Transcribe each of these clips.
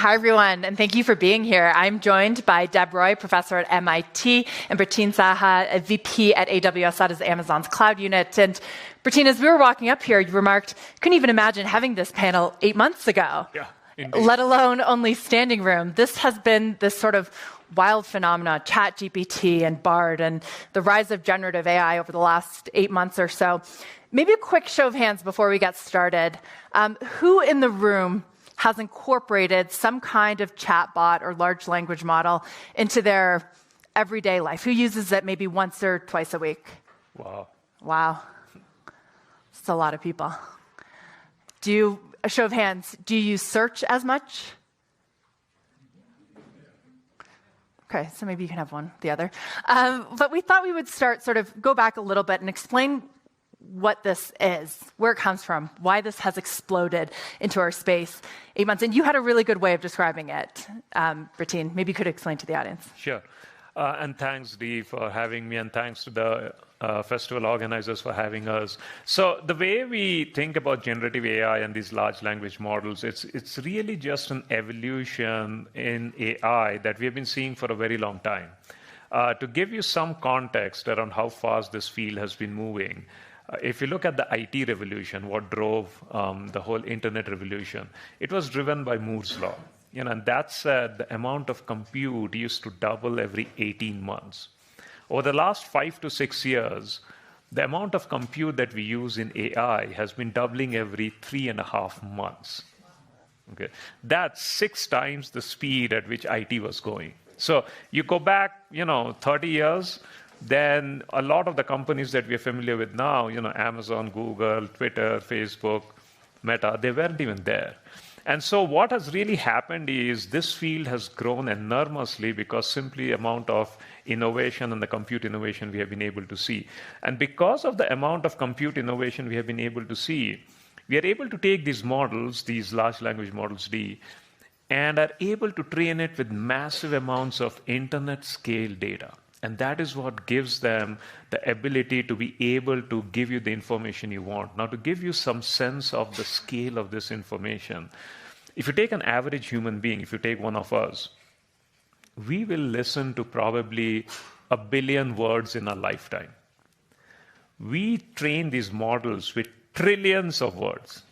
Hi, everyone, and thank you for being here. I'm joined by Deb Roy, professor at MIT, and Bratin Saha, a VP at AWS, that is Amazon's cloud unit. And Bratin, as we were walking up here, you remarked, couldn't even imagine having this panel 8 months ago, let alone only standing room. This has been this sort of wild phenomena, ChatGPT and Bard, and the rise of generative AI over the last 8 months or so. Maybe a quick show of hands before we get started. Who in the room has incorporated some kind of chatbot or large language model into their everyday life? Who uses it maybe once or twice a week? Wow. That's a lot of people. A show of hands, do you use search as much? Okay, so maybe you can have one, the other. But we thought we would go back a little bit and explain what this is, where it comes from, why this has exploded into our space 8 months. And you had a really good way of describing it, Bratin. Maybe you could explain to the audience. Sure. And thanks, Dee, for having me, and thanks to the festival organizers for having us. So the way we think about generative AI and these large language models, it's really just an evolution in AI that we have been seeing for a very long time. To give you some context around how fast this field has been moving, if you look at the IT revolution, what drove the whole internet revolution, it was driven by Moore's law. And that said, the amount of compute used to double every 18 months. Over the last 5 to 6 years, the amount of compute that we use in AI has been doubling every 3.5 months. Okay. That's 6 times the speed at which IT was going. So you go back, 30 years, then a lot of the companies that we're familiar with now, Amazon, Google, Twitter, Facebook, Meta, they weren't even there. And so what has really happened is this field has grown enormously because simply amount of innovation and the compute innovation we have been able to see. And because of the amount of compute innovation we have been able to see, we are able to take these models, these large language models, and are able to train it with massive amounts of internet scale data. And that is what gives them the ability to be able to give you the information you want. Now, to give you some sense of the scale of this information, if you take an average human being, if you take one of us, we will listen to probably 1 billion words in a lifetime. We train these models with trillions of words.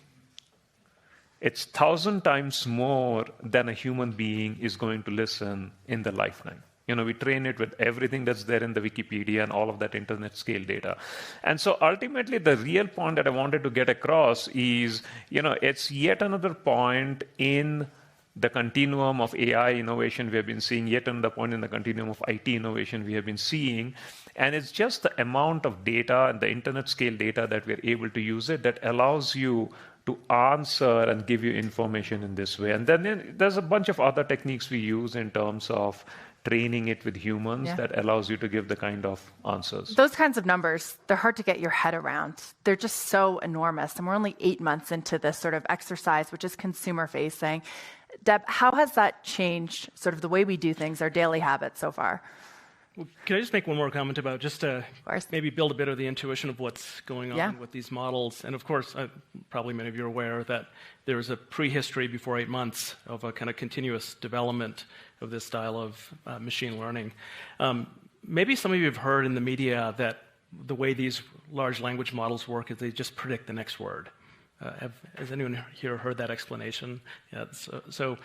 It's 1,000 times more than a human being is going to listen in the lifetime. We train it with everything that's there in the Wikipedia and all of that internet scale data. And so ultimately, the real point that I wanted to get across is, it's yet another point in the continuum of AI innovation we have been seeing, yet another point in the continuum of IT innovation we have been seeing. And it's just the amount of data and the internet scale data that we're able to use it that allows you to answer and give you information in this way. And then there's a bunch of other techniques we use in terms of training it with humans that allows you to give the kind of answers. Those kinds of numbers, they're hard to get your head around. They're just so enormous. And we're only 8 months into this sort of exercise, which is consumer facing. Deb, how has that changed sort of the way we do things, our daily habits so far? Well, can I just make one more comment about just to maybe build a bit of the intuition of what's going on with these models? And of course, probably many of you are aware that there was a prehistory before 8 months of a kind of continuous development of this style of machine learning. Maybe some of you have heard in the media that the way these large language models work is they just predict the next word. Has anyone here heard that explanation? Yeah, so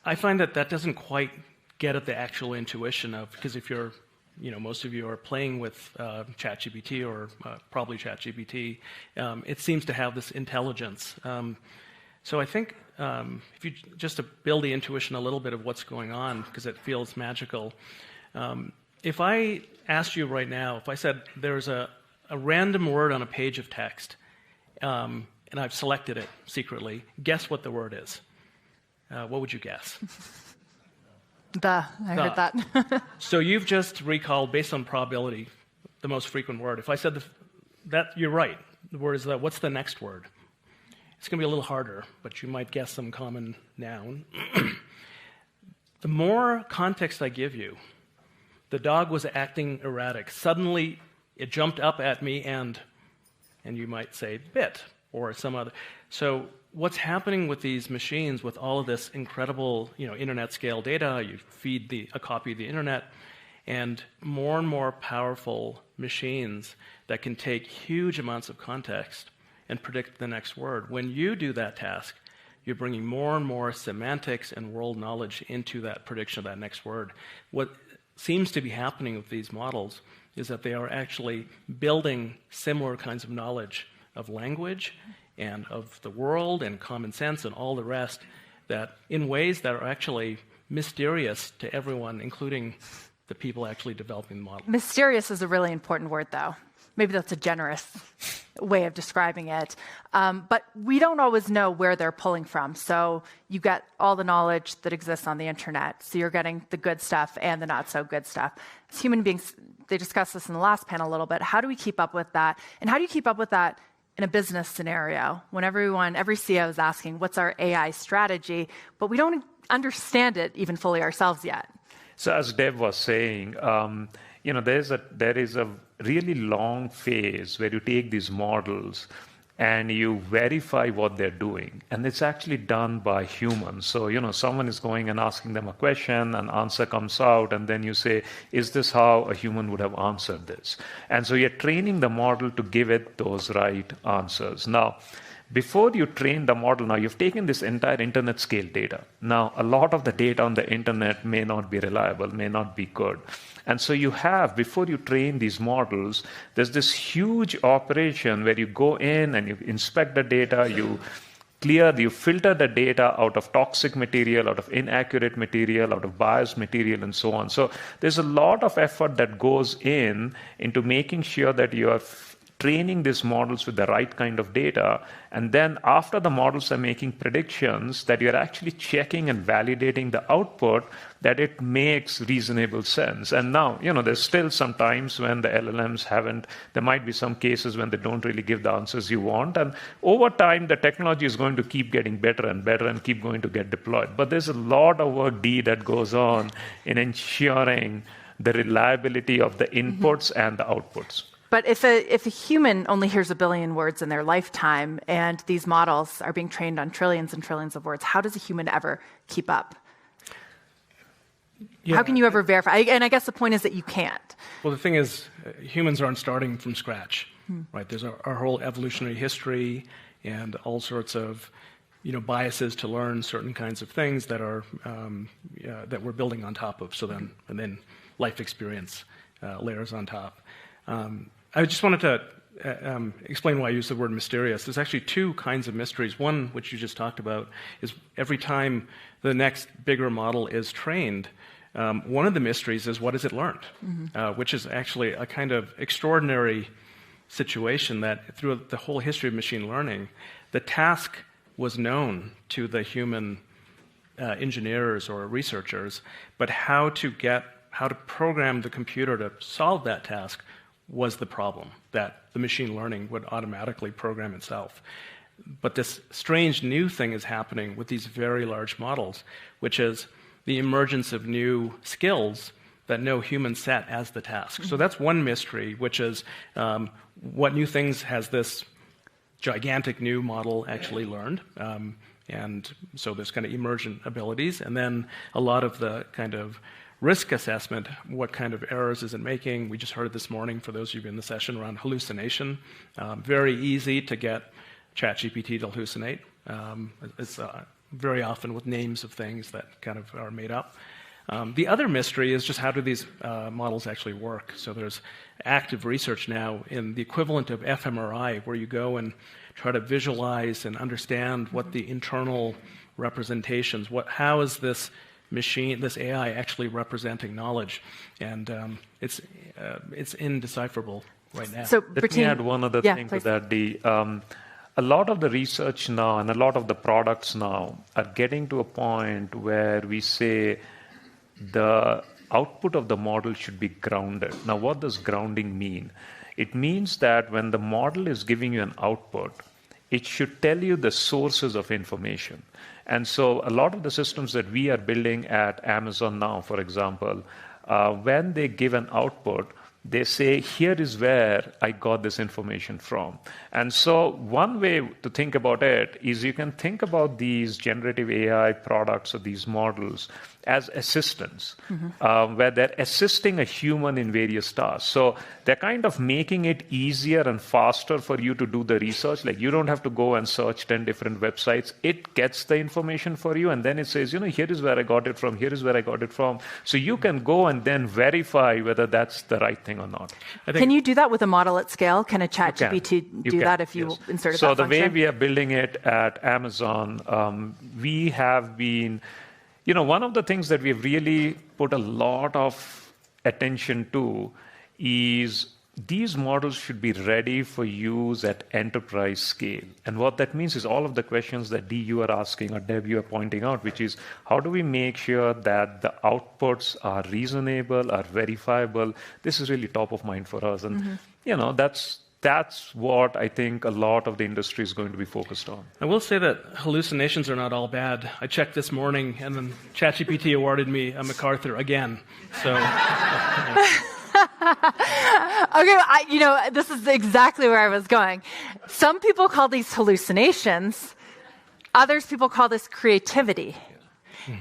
I find that doesn't quite get at the actual intuition of, because if you're, most of you are playing with ChatGPT or probably ChatGPT, it seems to have this intelligence. So I think if you just to build the intuition a little bit of what's going on, because it feels magical. If I asked you right now, if I said there's a random word on a page of text, and I've selected it secretly, guess what the word is? What would you guess? I heard that. So you've just recalled, based on probability, the most frequent word. If I said that, you're right. The word is that. What's the next word? It's going to be a little harder, but you might guess some common noun. The more context I give you, the dog was acting erratic. Suddenly, it jumped up at me and you might say bit or some other. So what's happening with these machines, with all of this incredible, internet scale data, you feed a copy of the internet, and more powerful machines that can take huge amounts of context and predict the next word. When you do that task, you're bringing more and more semantics and world knowledge into that prediction of that next word. What seems to be happening with these models is that they are actually building similar kinds of knowledge of language and of the world and common sense and all the rest, that in ways that are actually mysterious to everyone, including the people actually developing the model. Mysterious is a really important word, though. Maybe that's a generous way of describing it. But we don't always know where they're pulling from. So you get all the knowledge that exists on the internet. So you're getting the good stuff and the not so good stuff. As human beings, they discussed this in the last panel a little bit. How do we keep up with that? And how do you keep up with that in a business scenario when every CEO is asking, what's our AI strategy? But we don't understand it even fully ourselves yet. So as Deb was saying, there is a really long phase where you take these models and you verify what they're doing. And it's actually done by humans. So, someone is going and asking them a question, an answer comes out, and then you say, is this how a human would have answered this? And so you're training the model to give it those right answers. Now, before you train the model, now you've taken this entire internet scale data. Now, a lot of the data on the internet may not be reliable, may not be good. And so you have, before you train these models, there's this huge operation where you go in and you inspect the data, you filter the data out of toxic material, out of inaccurate material, out of biased material, and so on. So there's a lot of effort that goes into making sure that you are training these models with the right kind of data, and then after the models are making predictions, that you're actually checking and validating the output that it makes reasonable sense. And now, there's still some times when the LLMs there might be some cases when they don't really give the answers you want, and over time, the technology is going to keep getting better and better and keep going to get deployed. But there's a lot of work, that goes on in ensuring the reliability of the inputs and the outputs. But if a human only hears 1 billion words in their lifetime and these models are being trained on trillions and trillions of words, how does a human ever keep up? Yeah. How can you ever verify? And I guess the point is that you can't. Well, the thing is, humans aren't starting from scratch, right? There's our whole evolutionary history and all sorts of biases to learn certain kinds of things that are that we're building on top of. And then life experience layers on top. I just wanted to explain why I use the word mysterious. There's actually 2 kinds of mysteries. One, which you just talked about, is every time the next bigger model is trained, one of the mysteries is what has it learned, which is actually a kind of extraordinary situation that through the whole history of machine learning, the task was known to the human engineers or researchers, but how to program the computer to solve that task was the problem, that the machine learning would automatically program itself. But this strange new thing is happening with these very large models, which is the emergence of new skills that no human set as the task. So that's one mystery, which is what new things has this gigantic new model actually learned? And so there's kind of emergent abilities, and then a lot of the kind of risk assessment, what kind of errors is it making? We just heard it this morning for those of you in the session around hallucination. Very easy to get ChatGPT to hallucinate. It's very often with names of things that kind of are made up. The other mystery is just how do these models actually work? So there's active research now in the equivalent of fMRI, where you go and try to visualize and understand what the internal representations, how is this machine, this AI actually representing knowledge, and it's indecipherable right now. So, Let me add one other thing to that. A lot of the research now and a lot of the products now are getting to a point where we say the output of the model should be grounded. Now, what does grounding mean? It means that when the model is giving you an output, it should tell you the sources of information. And so a lot of the systems that we are building at Amazon now, for example, when they give an output, they say, here is where I got this information from. And so one way to think about it is you can think about these generative AI products or these models as assistants, where they're assisting a human in various tasks. So they're kind of making it easier and faster for you to do the research. Like, you don't have to go and search 10 different websites. It gets the information for you, and then it says, here is where I got it from, here is where I got it from. So you can go and then verify whether that's the right thing or not. Can you do that with a model at scale? Can a ChatGPT do that if you inserted that function? So the way we are building it at Amazon, we have been... one of the things that we've really put a lot of attention to is these models should be ready for use at enterprise scale. And what that means is all of the questions that Dee, you are asking, or Deb, you are pointing out, which is how do we make sure that the outputs are reasonable, are verifiable? This is really top of mind for us. And, that's what I think a lot of the industry is going to be focused on. I will say that hallucinations are not all bad. I checked this morning, and then ChatGPT awarded me a MacArthur again. So, Okay, this is exactly where I was going. Some people call these hallucinations. Others people call this creativity.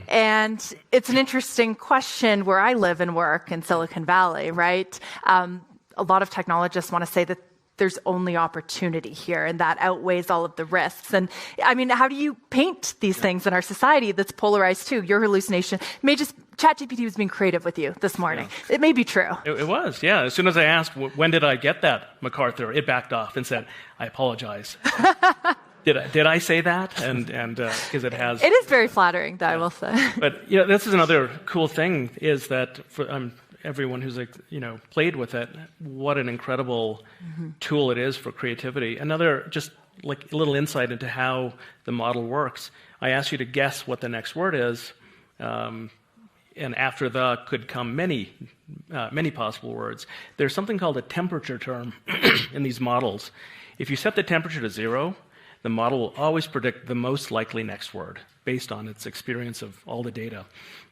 And it's an interesting question where I live and work in Silicon Valley, right? A lot of technologists want to say that there's only opportunity here, and that outweighs all of the risks. And I mean, how do you paint these things in our society that's polarized too? Your hallucination may just... ChatGPT was being creative with you this morning. Yeah. It may be true. It was, yeah. As soon as I asked, when did I get that MacArthur, it backed off and said, I apologize. Did I say that? And because it has... It is very flattering, I will say. But this is another cool thing, is that for everyone who's played with it, what an incredible tool it is for creativity. Another just like a little insight into how the model works. I asked you to guess what the next word is, and after the could come many possible words. There's something called a temperature term in these models. If you set the temperature to 0, the model will always predict the most likely next word based on its experience of all the data.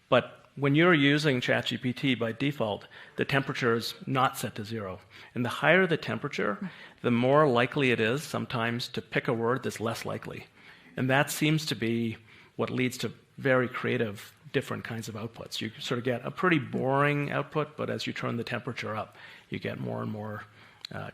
But when you're using ChatGPT by default, the temperature is not set to 0. And the higher the temperature, the more likely it is sometimes to pick a word that's less likely. And that seems to be what leads to very creative, different kinds of outputs. You sort of get a pretty boring output, but as you turn the temperature up, you get more and more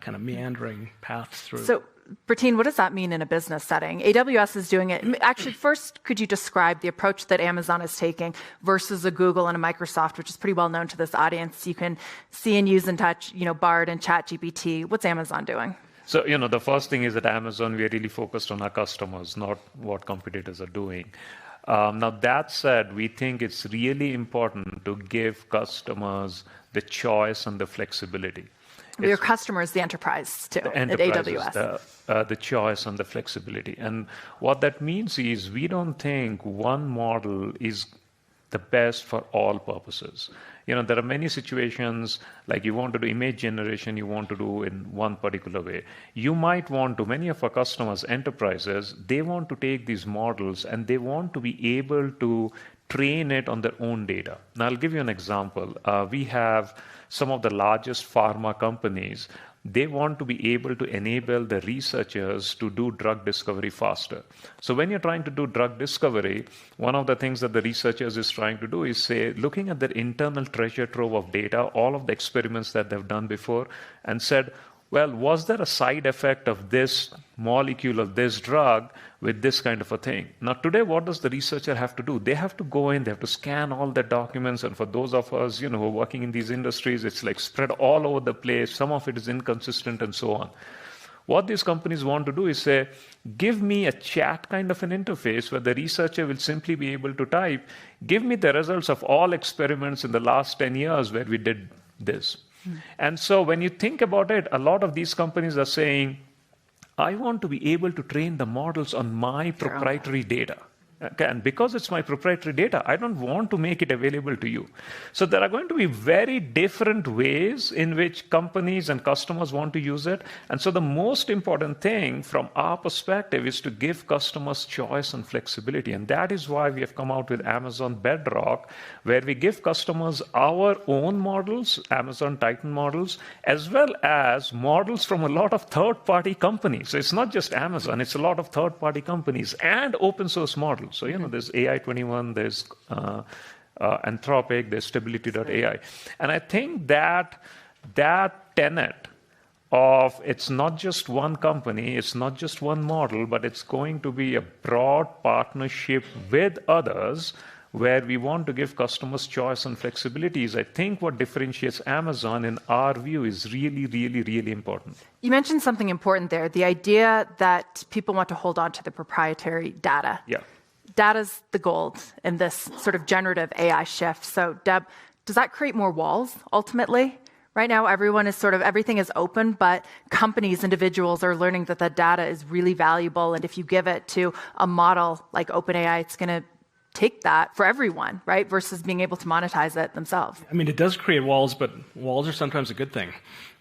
kind of meandering paths through. So, Bratin, what does that mean in a business setting? AWS is doing it. Actually, first, could you describe the approach that Amazon is taking versus a Google and a Microsoft, which is pretty well known to this audience? You can see and use and touch, Bard and ChatGPT. What's Amazon doing? So, the first thing is at Amazon, we are really focused on our customers, not what competitors are doing. Now, that said, we think it's really important to give customers the choice and the flexibility. Your customers, the enterprise, too, at AWS. The choice and the flexibility. And what that means is we don't think one model is the best for all purposes. There are many situations, like you want to do image generation, you want to do in one particular way. You might want to, many of our customers, enterprises, they want to take these models and they want to be able to train it on their own data. Now, I'll give you an example. We have some of the largest pharma companies. They want to be able to enable the researchers to do drug discovery faster. So when you're trying to do drug discovery, one of the things that the researchers is trying to do is say, looking at their internal treasure trove of data, all of the experiments that they've done before, and said, well, was there a side effect of this molecule of this drug with this kind of a thing? Now, today, what does the researcher have to do? They have to go in, they have to scan all the documents, and for those of us, who are working in these industries, it's like spread all over the place. Some of it is inconsistent and so on. What these companies want to do is say, give me a chat kind of an interface where the researcher will simply be able to type, give me the results of all experiments in the last 10 years where we did this. And so when you think about it, a lot of these companies are saying, I want to be able to train the models on my proprietary data. Okay, and because it's my proprietary data, I don't want to make it available to you. So there are going to be very different ways in which companies and customers want to use it. And so the most important thing from our perspective is to give customers choice and flexibility. And that is why we have come out with Amazon Bedrock, where we give customers our own models, Amazon Titan models, as well as models from a lot of third-party companies. So it's not just Amazon, it's a lot of third-party companies and open source models. So, there's AI21, there's Anthropic, there's Stability.ai. And I think that tenet of it's not just one company, it's not just one model, but it's going to be a broad partnership with others where we want to give customers choice and flexibilities. I think what differentiates Amazon, in our view, is really, really, really important. You mentioned something important there, the idea that people want to hold on to the proprietary data. Yeah. Data's the gold in this sort of generative AI shift. So, Deb, does that create more walls, ultimately? Right now, everything is open, but companies, individuals are learning that that data is really valuable. And if you give it to a model like OpenAI, it's going to take that for everyone, right? Versus being able to monetize it themselves. I mean, it does create walls, but walls are sometimes a good thing,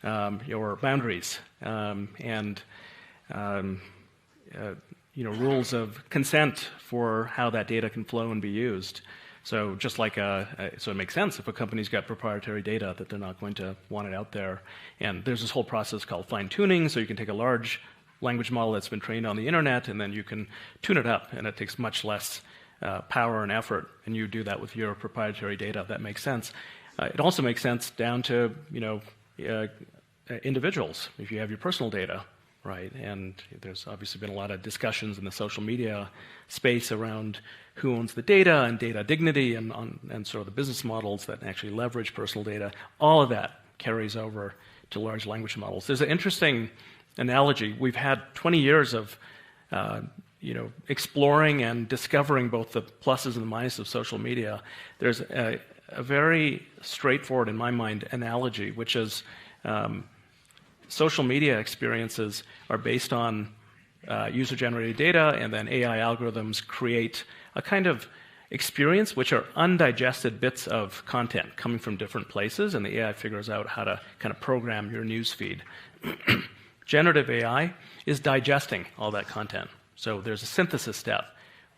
or boundaries, and rules of consent for how that data can flow and be used. So just like, so it makes sense if a company's got proprietary data that they're not going to want it out there. And there's this whole process called fine-tuning, so you can take a large language model that's been trained on the internet, and then you can tune it up, and it takes much less power and effort, and you do that with your proprietary data. That makes sense. It also makes sense down to individuals, if you have your personal data, right? And there's obviously been a lot of discussions in the social media space around who owns the data and data dignity and sort of the business models that actually leverage personal data. All of that carries over to large language models. There's an interesting analogy. We've had 20 years of exploring and discovering both the pluses and the minuses of social media. There's a very straightforward, in my mind, analogy, which is social media experiences are based on user-generated data, and then AI algorithms create a kind of experience which are undigested bits of content coming from different places, and the AI figures out how to kind of program your news feed. Generative AI is digesting all that content. So there's a synthesis step,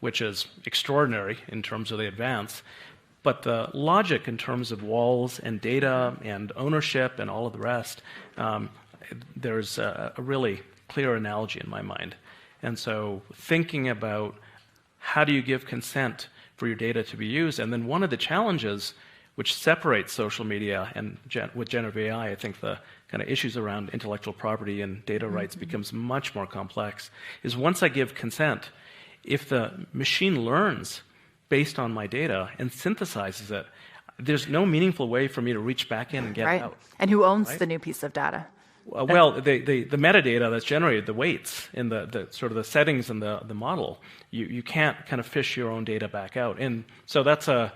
which is extraordinary in terms of the advance, but the logic in terms of walls and data and ownership and all of the rest, there's a really clear analogy in my mind. And so thinking about how do you give consent for your data to be used, and then one of the challenges which separates social media and with generative AI, I think the kind of issues around intellectual property and data rights becomes much more complex, is once I give consent, if the machine learns based on my data and synthesizes it, there's no meaningful way for me to reach back in and get out. And who owns the new piece of data? Well, the metadata that's generated, the weights in the sort of the settings in the model, you can't kind of fish your own data back out. And so that's a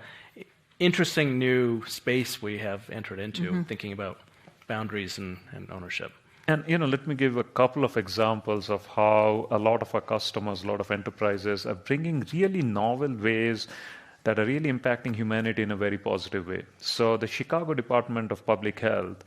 interesting new space we have entered into, thinking about boundaries and ownership. And let me give a couple of examples of how a lot of our customers, a lot of enterprises are bringing really novel ways that are really impacting humanity in a very positive way. So the Chicago Department of Public Health,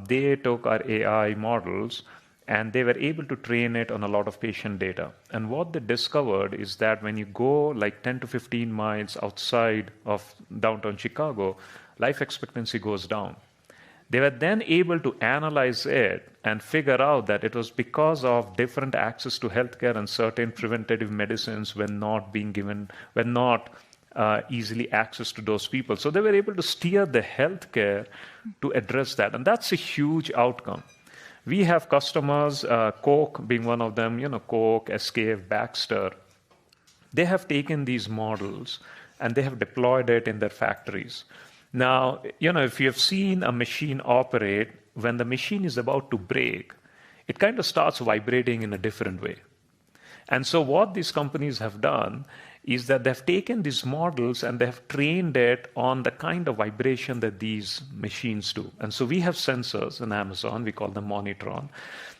they took our AI models and they were able to train it on a lot of patient data. And what they discovered is that when you go like 10 to 15 miles outside of downtown Chicago, life expectancy goes down. They were then able to analyze it and figure out that it was because of different access to healthcare and certain preventative medicines were not being given, were not easily accessed to those people. So they were able to steer the healthcare to address that. And that's a huge outcome. We have customers, Coke being one of them, Coke, SKF, Baxter. They have taken these models and they have deployed it in their factories. Now, if you have seen a machine operate, when the machine is about to break, it kind of starts vibrating in a different way. And so what these companies have done is that they've taken these models and they have trained it on the kind of vibration that these machines do. And so we have sensors in Amazon, we call them Monitron.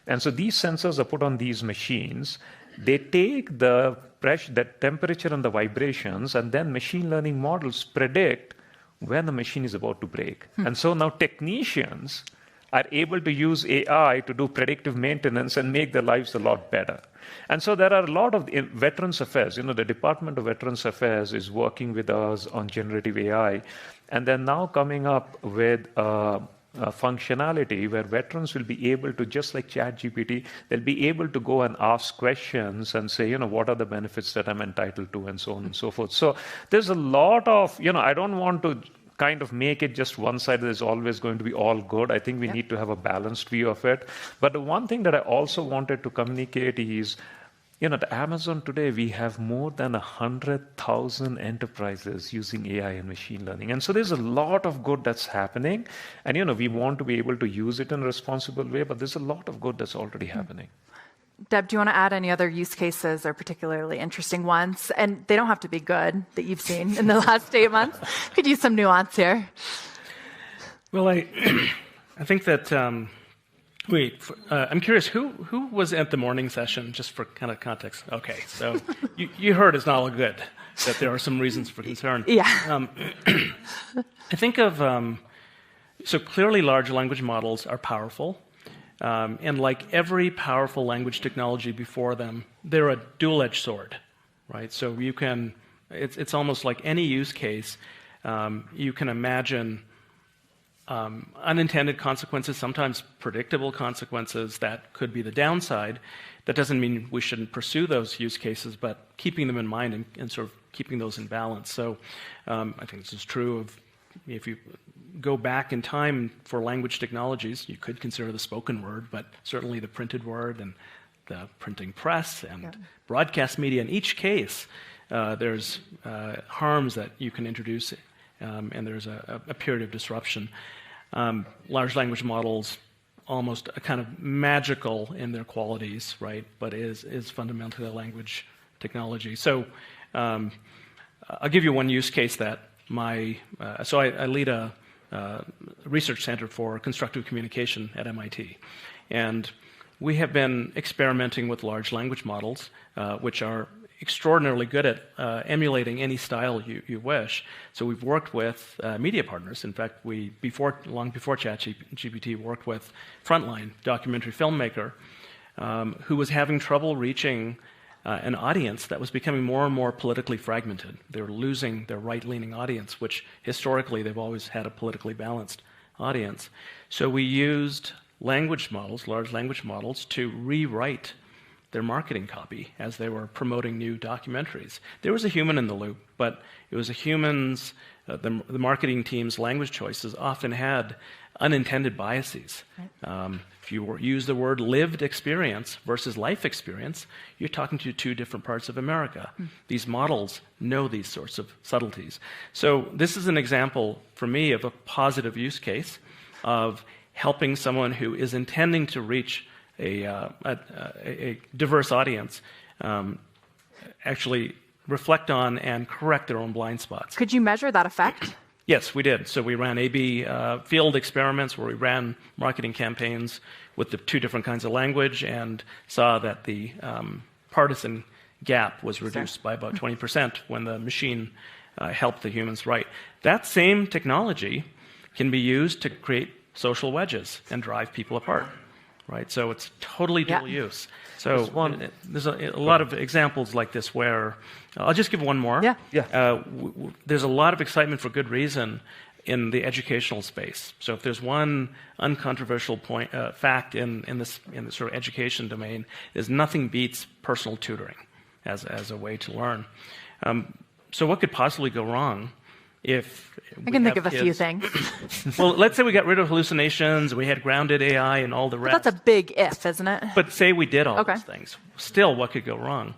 And so these sensors are put on these machines. They take the pressure, that temperature and the vibrations, and then machine learning models predict when the machine is about to break. And so now technicians are able to use AI to do predictive maintenance and make their lives a lot better. And so there are a lot of Veterans Affairs. The Department of Veterans Affairs is working with us on generative AI, and they're now coming up with functionality where veterans will be able to, just like ChatGPT, they'll be able to go and ask questions and say, what are the benefits that I'm entitled to, and so on and so forth. So there's a lot of, I don't want to kind of make it just one side. There's always going to be all good. I think we need to have a balanced view of it. But the one thing that I also wanted to communicate is, at Amazon today, we have more than 100,000 enterprises using AI and machine learning. And so there's a lot of good that's happening. And, we want to be able to use it in a responsible way, but there's a lot of good that's already happening. Deb, do you want to add any other use cases or particularly interesting ones? And they don't have to be good that you've seen in the last 8 months. Could use some nuance here. Well, I think that, I'm curious, who was at the morning session, just for kind of context? Okay, so you heard it's not all good, that there are some reasons for concern. Yeah. I think of, so clearly large language models are powerful. And like every powerful language technology before them, they're a dual-edged sword, right? So you can, it's almost like any use case, you can imagine unintended consequences, sometimes predictable consequences that could be the downside. That doesn't mean we shouldn't pursue those use cases, but keeping them in mind and sort of keeping those in balance. So I think this is true of, if you go back in time for language technologies, you could consider the spoken word, but certainly the printed word and the printing press and broadcast media. In each case, there's harms that you can introduce, and there's a period of disruption. Large language models, almost kind of magical in their qualities, right? But is fundamentally a language technology. So I'll give you one use case that so I lead a research center for constructive communication at MIT. And we have been experimenting with large language models, which are extraordinarily good at emulating any style you wish. So we've worked with media partners. In fact, long before ChatGPT, worked with Frontline, documentary filmmaker, who was having trouble reaching an audience that was becoming more and more politically fragmented. They were losing their right-leaning audience, which historically they've always had a politically balanced audience. So we used language models, large language models, to rewrite their marketing copy as they were promoting new documentaries. There was a human in the loop, but it was a human's, the marketing team's language choices often had unintended biases. Right. If you use the word lived experience versus life experience, you're talking to two different parts of America. These models know these sorts of subtleties. So this is an example, for me, of a positive use case of helping someone who is intending to reach a diverse audience actually reflect on and correct their own blind spots. Could you measure that effect? Yes, we did. So we ran A/B field experiments where we ran marketing campaigns with the two different kinds of language and saw that the partisan gap was reduced by about 20% when the machine helped the humans write. That same technology can be used to create social wedges and drive people apart. Right, so it's totally dual use. So there's a lot of examples like this where I'll just give one more. There's a lot of excitement for good reason in the educational space. So if there's one uncontroversial fact in the sort of education domain, is nothing beats personal tutoring as a way to learn. So what could possibly go wrong? If I can think of a few things. Well, let's say we got rid of hallucinations, we had grounded AI and all the rest. But that's a big if, isn't it? But say we did all those things. Still, what could go wrong?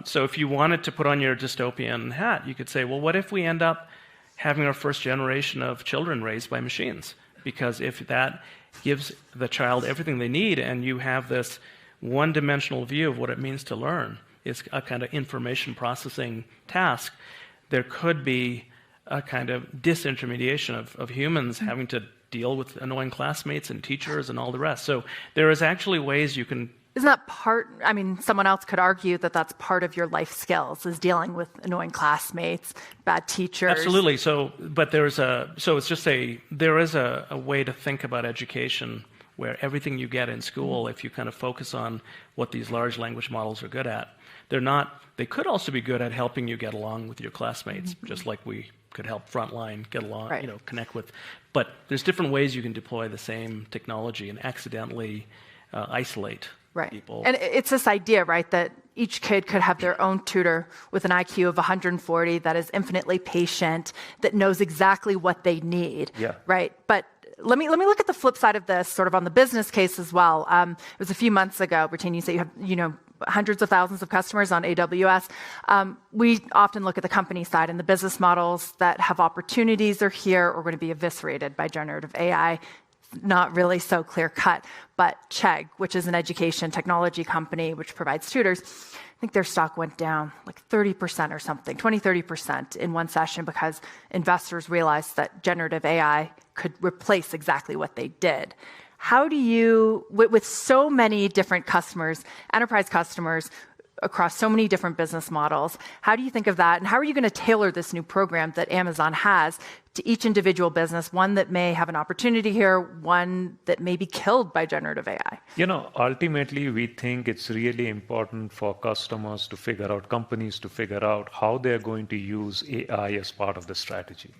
So if you wanted to put on your dystopian hat, you could say, well, what if we end up having our first generation of children raised by machines? Because if that gives the child everything they need and you have this one-dimensional view of what it means to learn, it's a kind of information processing task, there could be a kind of disintermediation of humans having to deal with annoying classmates and teachers and all the rest. So there is actually ways you can Isn't that part, I mean, someone else could argue that that's part of your life skills, is dealing with annoying classmates, bad teachers. Absolutely. But there is a way to think about education where everything you get in school, if you kind of focus on what these large language models are good at, they could also be good at helping you get along with your classmates, just like we could help Frontline get along, connect with. But there's different ways you can deploy the same technology and accidentally isolate people. And it's this idea, right, that each kid could have their own tutor with an IQ of 140 that is infinitely patient, that knows exactly what they need, right? But let me look at the flip side of this, sort of on the business case as well. It was a few months ago, Bratin, you say you have, hundreds of thousands of customers on AWS. We often look at the company side, and the business models that have opportunities are here or going to be eviscerated by generative AI. Not really so clear cut, but Chegg, which is an education technology company which provides tutors, I think their stock went down like 30% or something, 20-30% in one session because investors realized that generative AI could replace exactly what they did. How do you, with so many different customers, enterprise customers, across so many different business models, how do you think of that? And how are you going to tailor this new program that Amazon has to each individual business, one that may have an opportunity here, one that may be killed by generative AI? Ultimately, we think it's really important for customers to figure out, companies to figure out how they're going to use AI as part of the strategy.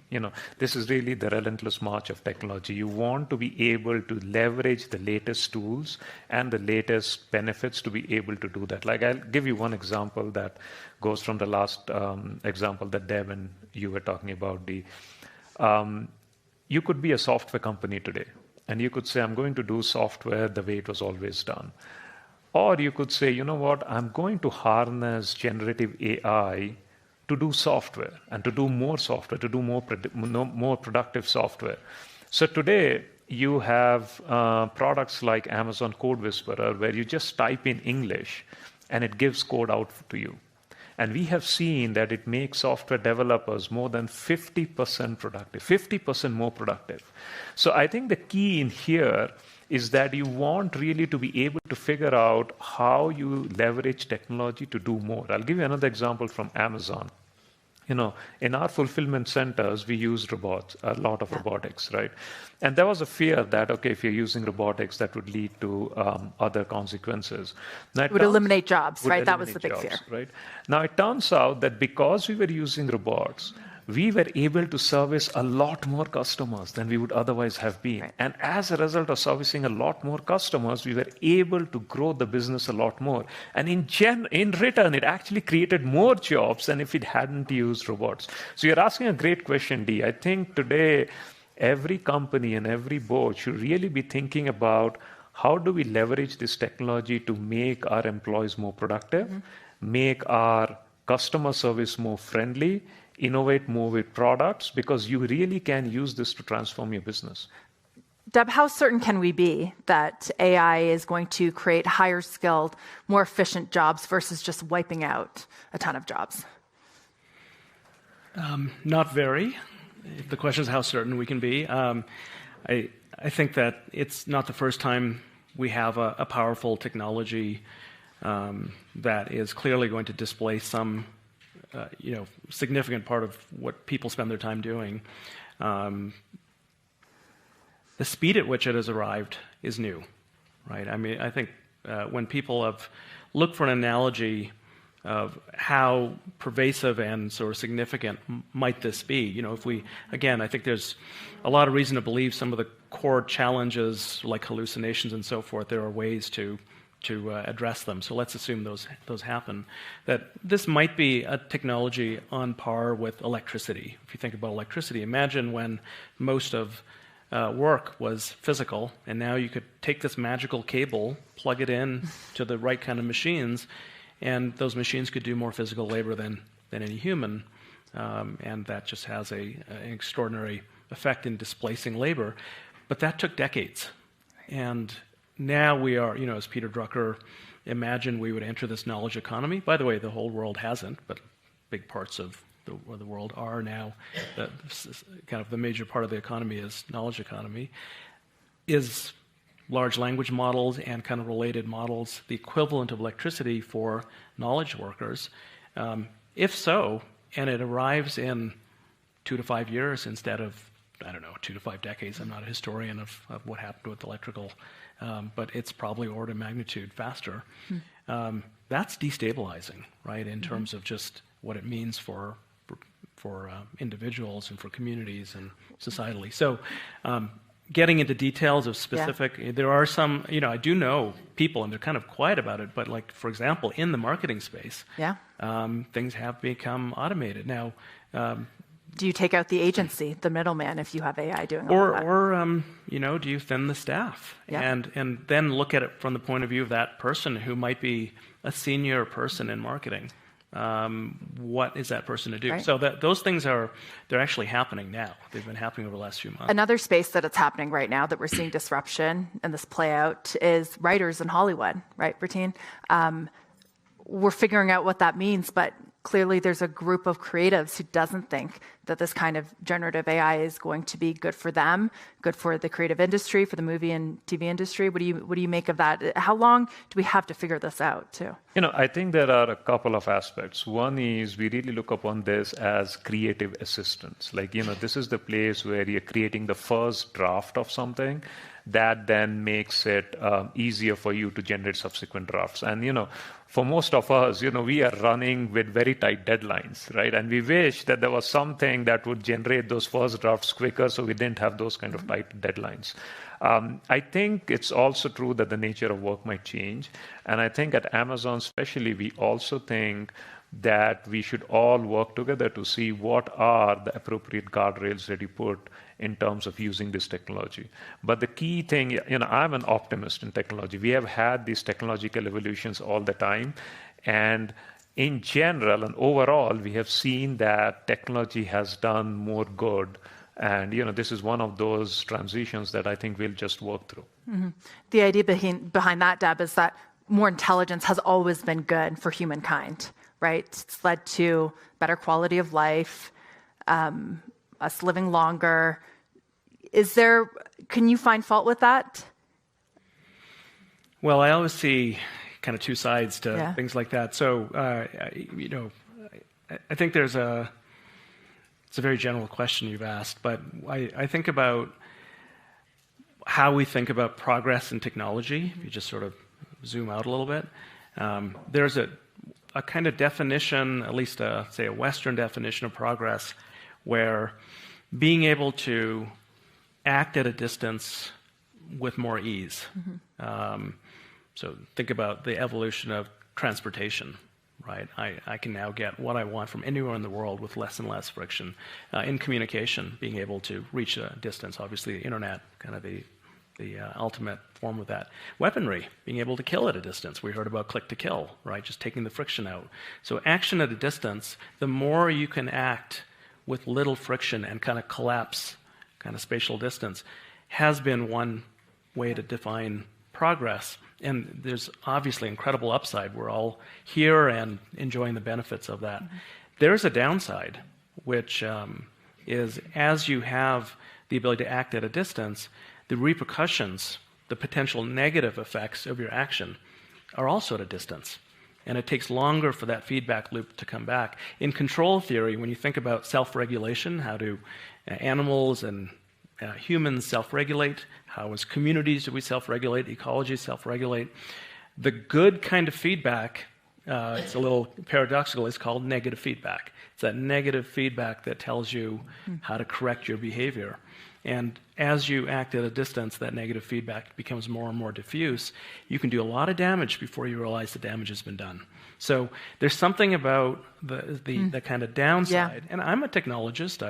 This is really the relentless march of technology. You want to be able to leverage the latest tools and the latest benefits to be able to do that. Like, I'll give you one example that goes from the last example that Deb and you were talking about, you could be a software company today, and you could say, I'm going to do software the way it was always done. Or you could say, you know what, I'm going to harness generative AI to do software and to do more software, to do more productive software. So today, you have products like Amazon Code Whisperer, where you just type in English, and it gives code out to you. And we have seen that it makes software developers more than 50% productive, 50% more productive. So I think the key in here is that you want really to be able to figure out how you leverage technology to do more. I'll give you another example from Amazon. In our fulfillment centers, we use robots, a lot of robotics, right? And there was a fear that, okay, if you're using robotics, that would lead to other consequences. Now, it would eliminate jobs, right? That was the big fear. Right? Now, it turns out that because we were using robots, we were able to service a lot more customers than we would otherwise have been. Right. And as a result of servicing a lot more customers, we were able to grow the business a lot more. And in return, it actually created more jobs than if it hadn't used robots. So you're asking a great question, Dee. I think today, every company and every board should really be thinking about how do we leverage this technology to make our employees more productive, make our customer service more friendly, innovate more with products, because you really can use this to transform your business. Deb, how certain can we be that AI is going to create higher skilled, more efficient jobs versus just wiping out a ton of jobs? Not very. The question is how certain we can be. I think that it's not the first time we have a powerful technology that is clearly going to displace some significant part of what people spend their time doing. The speed at which it has arrived is new, right? I mean, I think when people have looked for an analogy of how pervasive and sort of significant might this be, I think there's a lot of reason to believe some of the core challenges like hallucinations and so forth, there are ways to address them. So let's assume those happen. That this might be a technology on par with electricity. If you think about electricity, imagine when most of work was physical, and now you could take this magical cable, plug it in to the right kind of machines, and those machines could do more physical labor than any human, and that just has an extraordinary effect in displacing labor. But that took decades, and now we are, as Peter Drucker imagined, we would enter this knowledge economy. By the way, the whole world hasn't, but big parts of the world are now. Kind of the major part of the economy is knowledge economy. Is large language models and kind of related models the equivalent of electricity for knowledge workers? If so, and it arrives in 2 to 5 years instead of, I don't know, 2 to 5 decades. I'm not a historian of what happened with electrical, but it's probably order of magnitude faster. That's destabilizing, right, in terms of just what it means for individuals and for communities and societally. So getting into details of specific, there are some, I do know people, and they're kind of quiet about it, but like, for example, in the marketing space, things have become automated. Now, do you take out the agency, the middleman, if you have AI doing all of that? Or do you thin the staff? And then look at it from the point of view of that person who might be a senior person in marketing. What is that person to do? Right. So those things they're actually happening now. They've been happening over the last few months. Another space that it's happening right now that we're seeing disruption and this play out is writers in Hollywood, right, Bratin? We're figuring out what that means, but clearly there's a group of creatives who doesn't think that this kind of generative AI is going to be good for them, good for the creative industry, for the movie and TV industry. What do you make of that? How long do we have to figure this out, too? I think there are a couple of aspects. One is we really look upon this as creative assistance. Like, this is the place where you're creating the first draft of something that then makes it easier for you to generate subsequent drafts. And, for most of us, we are running with very tight deadlines, right? And we wish that there was something that would generate those first drafts quicker so we didn't have those kind of tight deadlines. I think it's also true that the nature of work might change. And I think at Amazon especially, we also think that we should all work together to see what are the appropriate guardrails that you put in terms of using this technology. But the key thing, I'm an optimist in technology. We have had these technological evolutions all the time. And in general and overall, we have seen that technology has done more good. And, this is one of those transitions that I think we'll just work through. Mm-hmm. The idea behind that, Deb, is that more intelligence has always been good for humankind, right? It's led to better quality of life, us living longer. Can you find fault with that? Well, I always see kind of two sides to things like that. So, I think it's a very general question you've asked, but I think about how we think about progress in technology. If you just sort of zoom out a little bit, there's a kind of definition, at least say a Western definition of progress, where being able to act at a distance with more ease. So think about the evolution of transportation, right? I can now get what I want from anywhere in the world with less and less friction. In communication, being able to reach a distance, obviously the internet, kind of the ultimate form of that. Weaponry, being able to kill at a distance. We heard about click to kill, right? Just taking the friction out. So action at a distance, the more you can act with little friction and kind of collapse kind of spatial distance, has been one way to define progress. And there's obviously incredible upside. We're all here and enjoying the benefits of that. There's a downside, which is as you have the ability to act at a distance, the repercussions, the potential negative effects of your action are also at a distance. And it takes longer for that feedback loop to come back. In control theory, when you think about self-regulation, how do animals and humans self-regulate, how as communities do we self-regulate, ecology self-regulate, the good kind of feedback, it's a little paradoxical, is called negative feedback. It's that negative feedback that tells you how to correct your behavior. And as you act at a distance, that negative feedback becomes more and more diffuse. You can do a lot of damage before you realize the damage has been done. So there's something about the kind of downside. And I'm a technologist.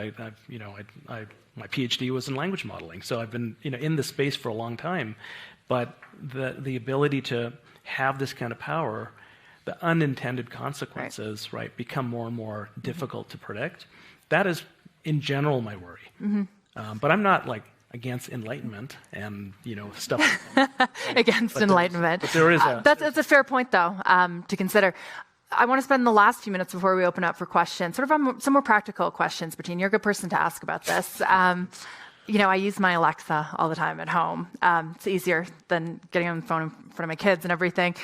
My PhD was in language modeling, so I've been in this space for a long time. But the ability to have this kind of power, the unintended consequences, right, become more and more difficult to predict. That is, in general, my worry. But I'm not against enlightenment and stuff. Against enlightenment. But there is that's a fair point, though, to consider. I want to spend the last few minutes before we open up for questions, sort of on some more practical questions. Bratin, you're a good person to ask about this. I use my Alexa all the time at home. It's easier than getting on the phone in front of my kids and everything.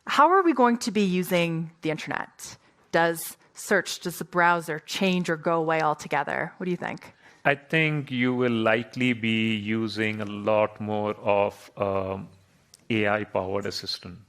How are we going to be using the internet? Does the browser change or go away altogether? What do you think? I think you will likely be using a lot more of AI-powered assistant,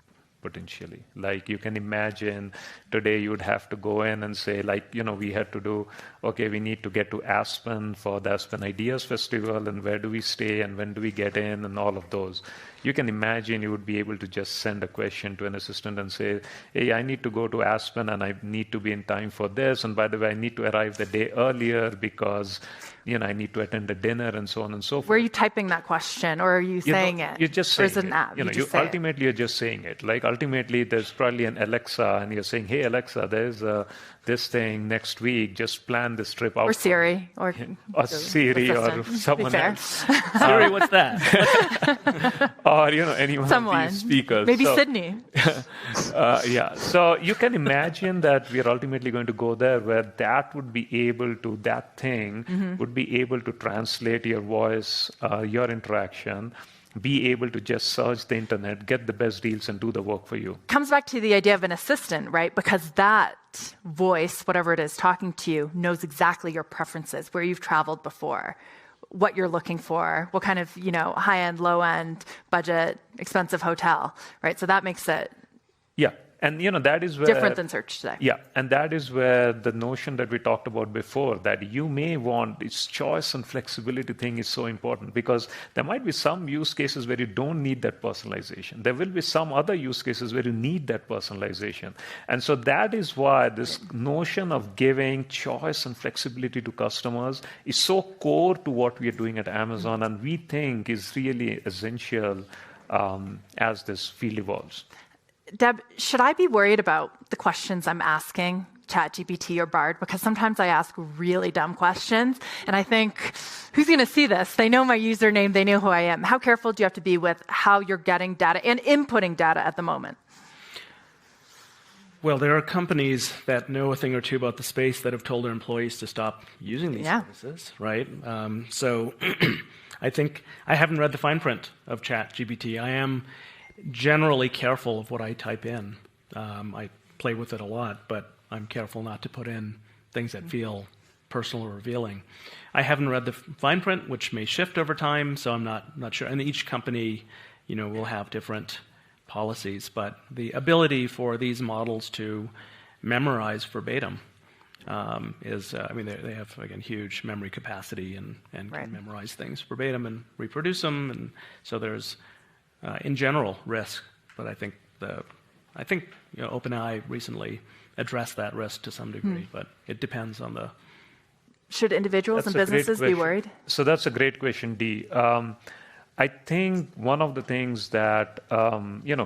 potentially. Like you can imagine today you would have to go in and say, we had to do, okay, we need to get to Aspen for the Aspen Ideas Festival, and where do we stay, and when do we get in, and all of those. You can imagine you would be able to just send a question to an assistant and say, hey, I need to go to Aspen, and I need to be in time for this, and by the way, I need to arrive the day earlier because I need to attend a dinner, and so on and so forth. Were you typing that question, or are you saying it? You're just saying it. Or is it an app? Ultimately, you're just saying it. Like, ultimately, there's probably an Alexa, and you're saying, hey, Alexa, there's this thing next week. Just plan this trip out. Or Siri. Or Siri, or someone else. Siri, what's that? Or, anyone of these speakers. Maybe Sydney. Yeah. So you can imagine that we are ultimately going to go there where that would be able to, that thing would be able to translate your voice, your interaction, be able to just search the internet, get the best deals, and do the work for you. Comes back to the idea of an assistant, right? Because that voice, whatever it is talking to you, knows exactly your preferences, where you've traveled before, what you're looking for, what kind of, high-end, low-end, budget, expensive hotel, right? So that makes it and that is where different than search today. Yeah, and that is where the notion that we talked about before, that you may want, its choice and flexibility thing is so important, because there might be some use cases where you don't need that personalization. There will be some other use cases where you need that personalization. And so that is why this notion of giving choice and flexibility to customers is so core to what we are doing at Amazon, and we think is really essential as this field evolves. Deb, should I be worried about the questions I'm asking ChatGPT or Bard? Because sometimes I ask really dumb questions, and I think, who's going to see this? They know my username, they know who I am. How careful do you have to be with how you're getting data and inputting data at the moment? Well, there are companies that know a thing or two about the space that have told their employees to stop using these services, right? So I think I haven't read the fine print of ChatGPT. I am generally careful of what I type in. I play with it a lot, but I'm careful not to put in things that feel personal or revealing. I haven't read the fine print, which may shift over time, so I'm not sure. And each company, will have different policies, but the ability for these models to memorize verbatim is, they have, again, huge memory capacity and can memorize things verbatim and reproduce them, and so there's in general risk, but I think OpenAI recently addressed that risk to some degree, but it depends on the. Should individuals and businesses be worried? So that's a great question, Dee. I think one of the things that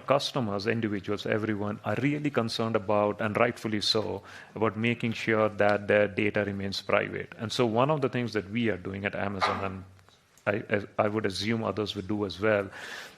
customers, individuals, everyone are really concerned about, and rightfully so, about making sure that their data remains private. And so one of the things that we are doing at Amazon, and I would assume others would do as well,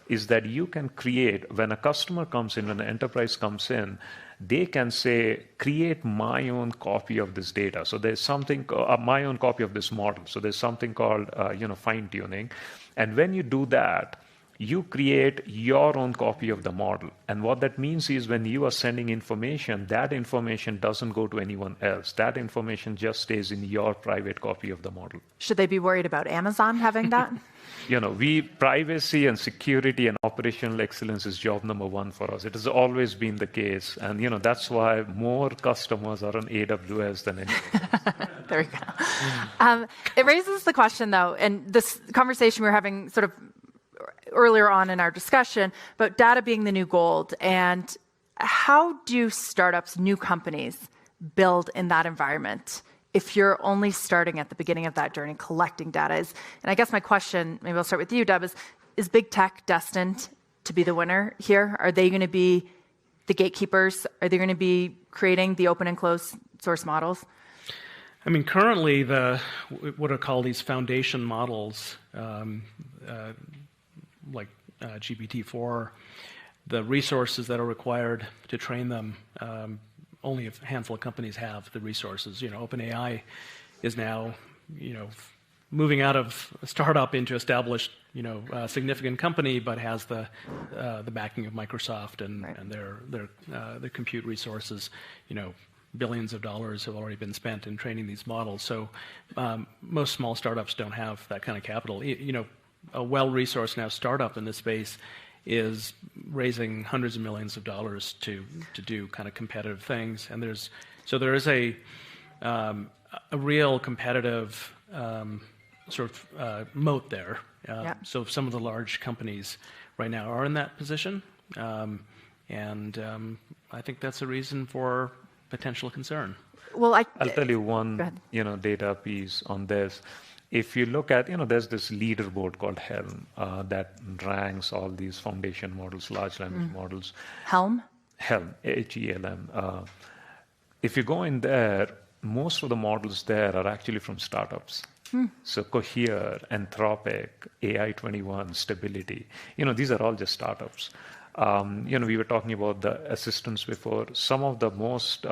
is that you can create, when a customer comes in, when an enterprise comes in, they can say, create my own copy of this data. So there's something, my own copy of this model. So there's something called, fine tuning. And when you do that, you create your own copy of the model. And what that means is when you are sending information, that information doesn't go to anyone else. That information just stays in your private copy of the model. Should they be worried about Amazon having that? Privacy and security and operational excellence is job number one for us. It has always been the case. And, that's why more customers are on AWS than anyone else. There we go. It raises the question, though, and this conversation we were having sort of earlier on in our discussion about data being the new gold, and how do startups, new companies, build in that environment if you're only starting at the beginning of that journey collecting data? And I guess my question, maybe I'll start with you, Deb, is big tech destined to be the winner here? Are they going to be the gatekeepers? Are they going to be creating the open and closed source models? Currently, what are called these foundation models, like GPT-4, the resources that are required to train them, only a handful of companies have the resources. OpenAI is now, moving out of a startup into established, significant company, but has the backing of Microsoft and their compute resources. Billions of dollars have already been spent in training these models. So most small startups don't have that kind of capital. A well-resourced now startup in this space is raising hundreds of millions of dollars to do kind of competitive things. And there is a real competitive moat there. So some of the large companies right now are in that position, and I think that's a reason for potential concern. Well, I'll tell you one, data piece on this. If you look at, there's this leaderboard called Helm that ranks all these foundation models, large language models. Helm? Helm, H-E-L-M. If you go in there, most of the models there are actually from startups. So Cohere, Anthropic, AI21, Stability, these are all just startups. We were talking about the assistants before. Some of the most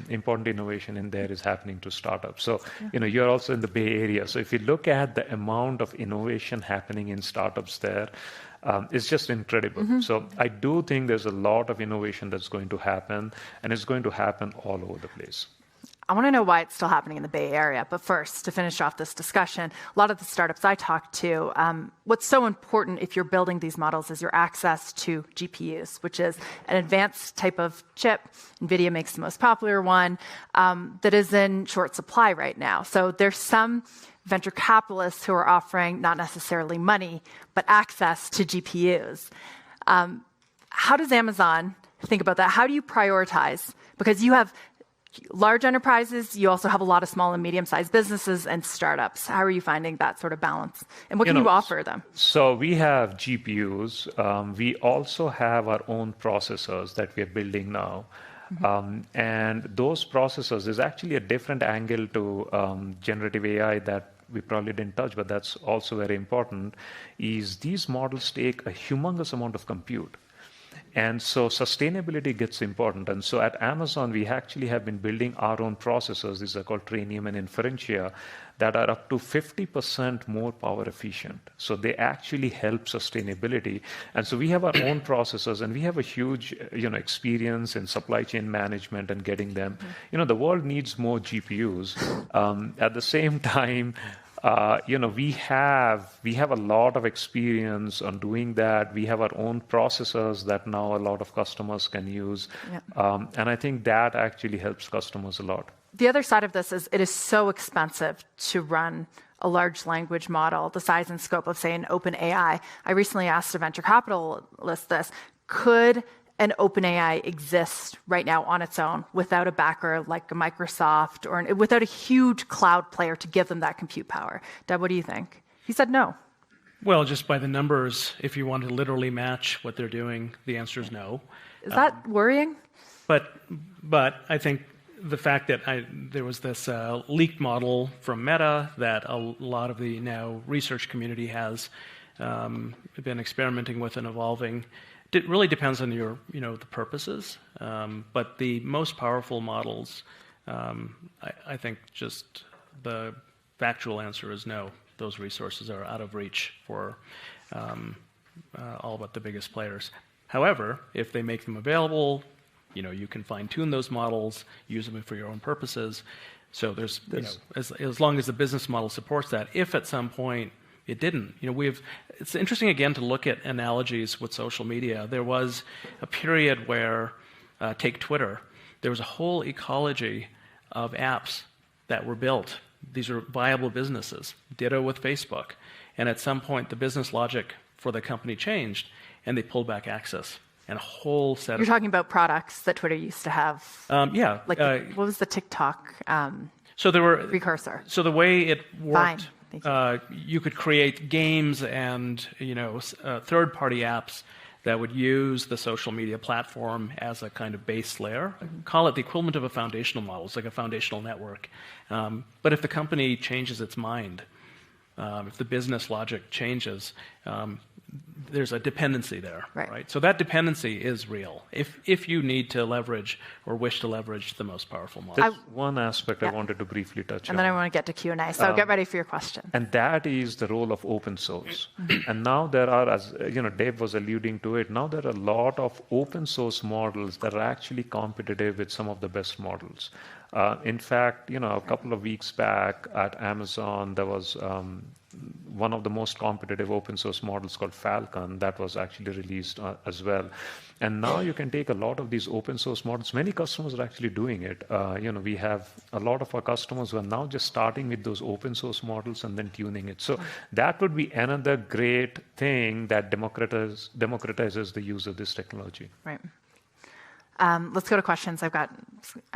important innovation in there is happening to startups. So, you're also in the Bay Area. So if you look at the amount of innovation happening in startups there, it's just incredible. So I do think there's a lot of innovation that's going to happen, and it's going to happen all over the place. I want to know why it's still happening in the Bay Area. But first, to finish off this discussion, a lot of the startups I talk to, what's so important if you're building these models is your access to GPUs, which is an advanced type of chip. NVIDIA makes the most popular one that is in short supply right now. So there's some venture capitalists who are offering not necessarily money, but access to GPUs. How does Amazon think about that? How do you prioritize? Because you have large enterprises, you also have a lot of small and medium-sized businesses and startups. How are you finding that sort of balance? And what can you offer them? So we have GPUs. We also have our own processors that we are building now. And those processors is actually a different angle to generative AI that we probably didn't touch, but that's also very important, is these models take a humongous amount of compute. And so sustainability gets important. And so at Amazon, we actually have been building our own processors. These are called Trainium and Inferentia, that are up to 50% more power efficient. So they actually help sustainability. And so we have our own processors, and we have a huge, experience in supply chain management and getting them. The world needs more GPUs. At the same time, we have a lot of experience on doing that. We have our own processors that now a lot of customers can use. And I think that actually helps customers a lot. The other side of this is it is so expensive to run a large language model, the size and scope of, say, an OpenAI. I recently asked a venture capitalist this. Could an OpenAI exist right now on its own without a backer like a Microsoft or without a huge cloud player to give them that compute power? Deb, what do you think? He said no. Well, just by the numbers, if you want to literally match what they're doing, the answer is no. Is that worrying? But I think the fact that there was this leaked model from Meta that a lot of the now research community has been experimenting with and evolving. It really depends on the purposes. But the most powerful models, I think just the factual answer is no. Those resources are out of reach for all but the biggest players. However, if they make them available, you can fine-tune those models, use them for your own purposes. So there's, as long as the business model supports that. If at some point it didn't, it's interesting again to look at analogies with social media. There was a period where, take Twitter, there was a whole ecology of apps that were built. These are viable businesses. Ditto with Facebook. And at some point, the business logic for the company changed, and they pulled back access. And a whole set You're talking about products that Twitter used to have. Yeah. Like, what was the TikTok so there were precursor? So the way it worked, you could create games and third-party apps that would use the social media platform as a kind of base layer. Call it the equivalent of a foundational model. It's like a foundational network. But if the company changes its mind, if the business logic changes, there's a dependency there, right? right? So that dependency is real. If you need to leverage or wish to leverage the most powerful model. There's one aspect I wanted to briefly touch on. And then I want to get to Q&A, so get ready for your question. And that is the role of open source. And now there are, as Dave was alluding to it, now there are a lot of open source models that are actually competitive with some of the best models. In fact, a couple of weeks back at Amazon, there was one of the most competitive open source models called Falcon that was actually released as well. And now you can take a lot of these open source models. Many customers are actually doing it. We have a lot of our customers who are now just starting with those open source models and then tuning it. So that would be another great thing that democratizes the use of this technology. Right. Let's go to questions. I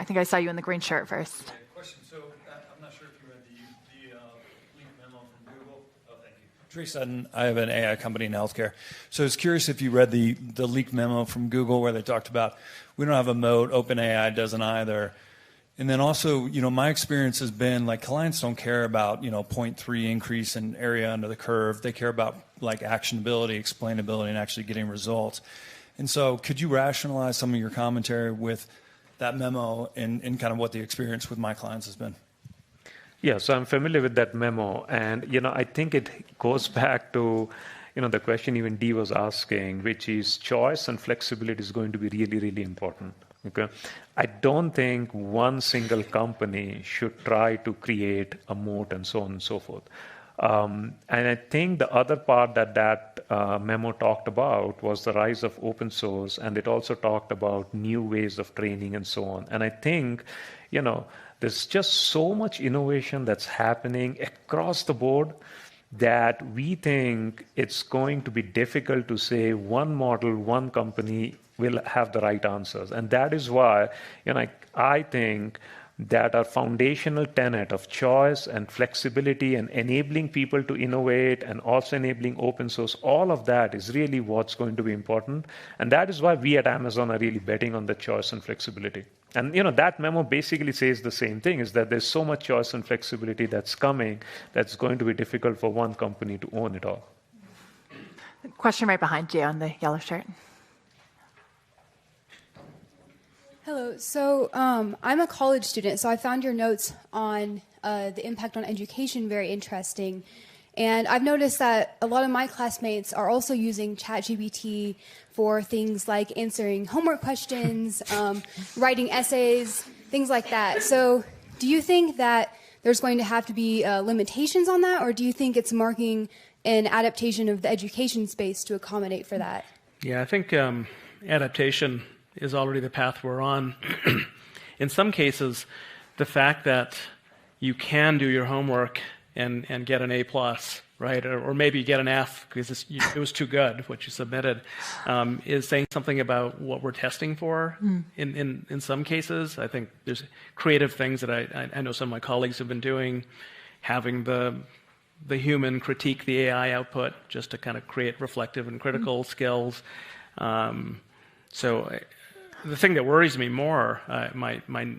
think I saw you in the green shirt first. Okay, question. So I'm not sure if you read the leak memo from Google. Oh, thank you. Teresa, I have an AI company in healthcare. So I was curious if you read the leaked memo from Google where they talked about we don't have a moat, OpenAI doesn't either. And then also, my experience has been like clients don't care about, 0.3 increase in area under the curve. They care about like actionability, explainability, and actually getting results. And so could you rationalize some of your commentary with that memo and kind of what the experience with my clients has been? Yeah, so I'm familiar with that memo. And, I think it goes back to, the question even Dee was asking, which is choice and flexibility is going to be really, really important. Okay, I don't think one single company should try to create a moat and so on and so forth. And I think the other part that memo talked about was the rise of open source, and it also talked about new ways of training and so on. And I think, there's just so much innovation that's happening across the board that we think it's going to be difficult to say one model, one company will have the right answers. And that is why, I think that our foundational tenet of choice and flexibility and enabling people to innovate and also enabling open source, all of that is really what's going to be important. And that is why we at Amazon are really betting on the choice and flexibility. And that memo basically says the same thing, is that there's so much choice and flexibility that's coming that's going to be difficult for one company to own it all. Question right behind you on the yellow shirt. Hello. So I'm a college student, so I found your notes on the impact on education very interesting. And I've noticed that a lot of my classmates are also using ChatGPT for things like answering homework questions, writing essays, things like that. So do you think that there's going to have to be limitations on that, or do you think it's marking an adaptation of the education space to accommodate for that? Yeah, I think adaptation is already the path we're on. In some cases, the fact that you can do your homework and get an A+, right, or maybe get an F because it was too good, what you submitted, is saying something about what we're testing for. In some cases, I think there's creative things that I know some of my colleagues have been doing, having the human critique the AI output just to kind of create reflective and critical skills. So the thing that worries me more, my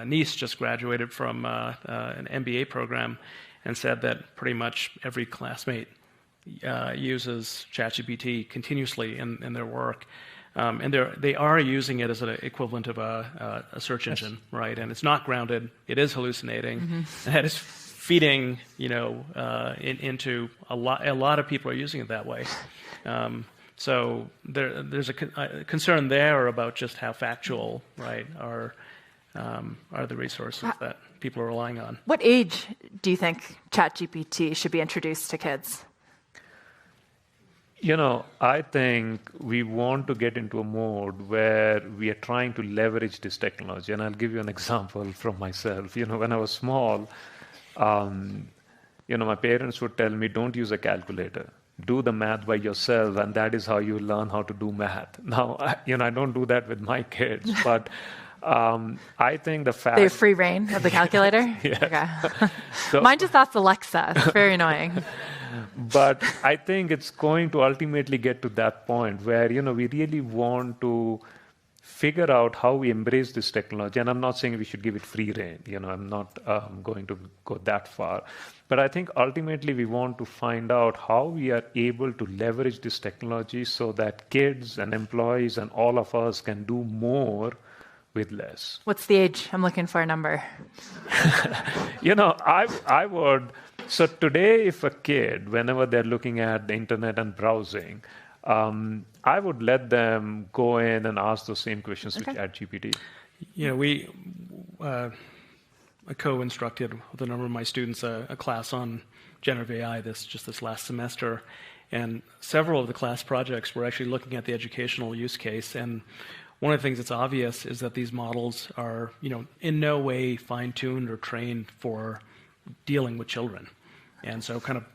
niece just graduated from an MBA program and said that pretty much every classmate uses ChatGPT continuously in their work. And they are using it as an equivalent of a search engine, right? And it's not grounded. It is hallucinating. And that is feeding, into a lot of people are using it that way. So there's a concern there about just how factual, right, are the resources that people are relying on. What age do you think ChatGPT should be introduced to kids? I think we want to get into a mode where we are trying to leverage this technology. And I'll give you an example from myself. When I was small, my parents would tell me, don't use a calculator. Do the math by yourself, and that is how you learn how to do math. Now, I don't do that with my kids, but I think the fact... They have free reign of the calculator? Yeah. Okay. So, mine just asks Alexa. It's very annoying. But I think it's going to ultimately get to that point where, we really want to figure out how we embrace this technology. And I'm not saying we should give it free rein. I'm not going to go that far. But I think ultimately we want to find out how we are able to leverage this technology so that kids and employees and all of us can do more with less. What's the age? I'm looking for a number. I would. So today, if a kid, whenever they're looking at the internet and browsing, I would let them go in and ask those same questions to ChatGPT. We I co-instructed with a number of my students a class on generative AI this last semester, and several of the class projects were actually looking at the educational use case. And one of the things that's obvious is that these models are, in no way fine-tuned or trained for dealing with children. And so kind of,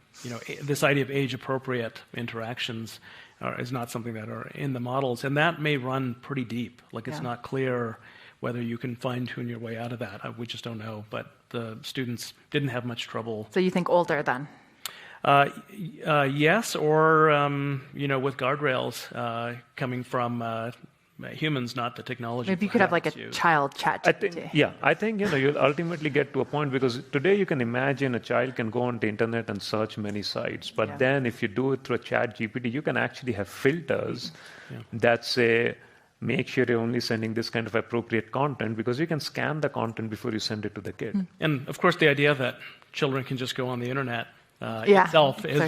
this idea of age-appropriate interactions is not something that are in the models. And that may run pretty deep. Like, it's not clear whether you can fine-tune your way out of that. We just don't know. But the students didn't have much trouble. So you think older then? Yes, or, with guardrails coming from humans, not the technology. Maybe you could have like a child chat GPT. I think you'll ultimately get to a point, because today you can imagine a child can go on the internet and search many sites, but then if you do it through a chat GPT, you can actually have filters that say, make sure you're only sending this kind of appropriate content, because you can scan the content before you send it to the kid. And of course, the idea that children can just go on the internet itself is,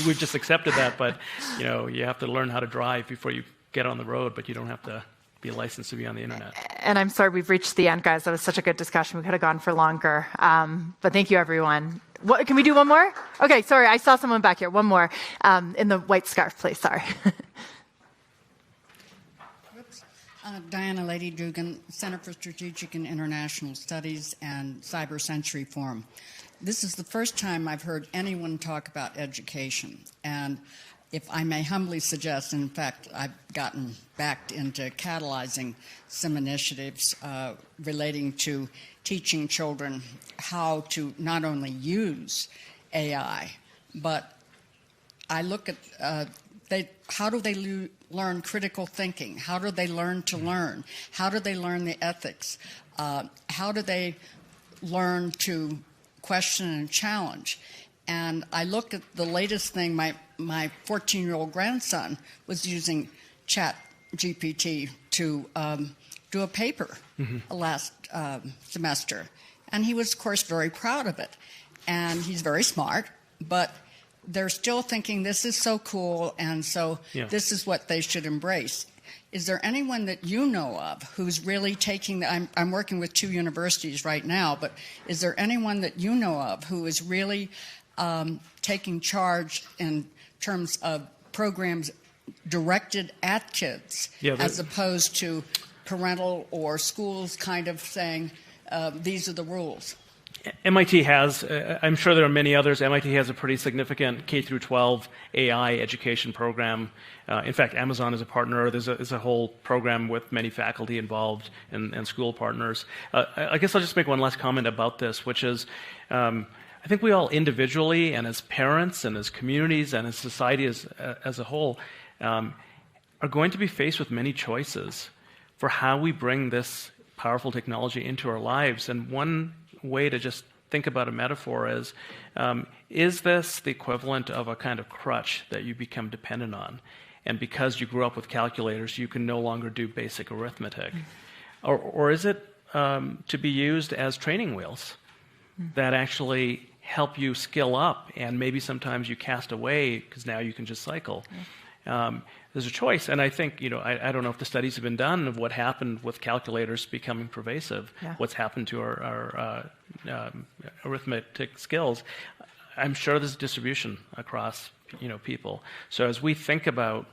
we've just accepted that, but you have to learn how to drive before you get on the road, but you don't have to be licensed to be on the internet. And I'm sorry, we've reached the end, guys. That was such a good discussion. We could have gone for longer. But thank you, everyone. Can we do one more? Okay, sorry, I saw someone back here. One more in the white scarf, please. Sorry. Diana Lady Dugan, Center for Strategic and International Studies and Cyber Century Forum. This is the first time I've heard anyone talk about education. And if I may humbly suggest, in fact, I've gotten backed into catalyzing some initiatives relating to teaching children how to not only use AI, but I look at how do they learn critical thinking? How do they learn to learn? How do they learn the ethics? How do they learn to question and challenge? And I look at the latest thing, my 14-year-old grandson was using Chat GPT to do a paper last semester. And he was, of course, very proud of it. And he's very smart, but they're still thinking this is so cool, and so this is what they should embrace. Is there anyone that you know of who's really taking I'm working with 2 universities right now, but is there anyone that you know of who is really taking charge in terms of programs directed at kids, as opposed to parental or schools kind of saying, these are the rules? MIT has, I'm sure there are many others, MIT has a pretty significant K-12 AI education program. In fact, Amazon is a partner. There's a whole program with many faculty involved and school partners. I guess I'll just make one last comment about this, which is, I think we all individually and as parents and as communities and as society as a whole are going to be faced with many choices for how we bring this powerful technology into our lives. And one way to just think about a metaphor is this the equivalent of a kind of crutch that you become dependent on? And because you grew up with calculators, you can no longer do basic arithmetic. Or is it to be used as training wheels that actually help you skill up, and maybe sometimes you cast away because now you can just cycle? There's a choice, and I think, I don't know if the studies have been done of what happened with calculators becoming pervasive, what's happened to our arithmetic skills. I'm sure there's distribution across, people. So as we think about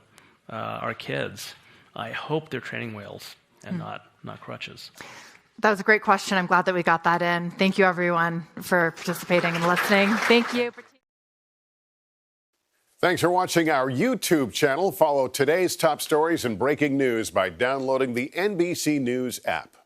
our kids, I hope they're training wheels and not crutches. That was a great question. I'm glad that we got that in. Thank you, everyone, for participating and listening. Thank you. Thanks for watching our YouTube channel. Follow today's top stories and breaking news by downloading the NBC News app.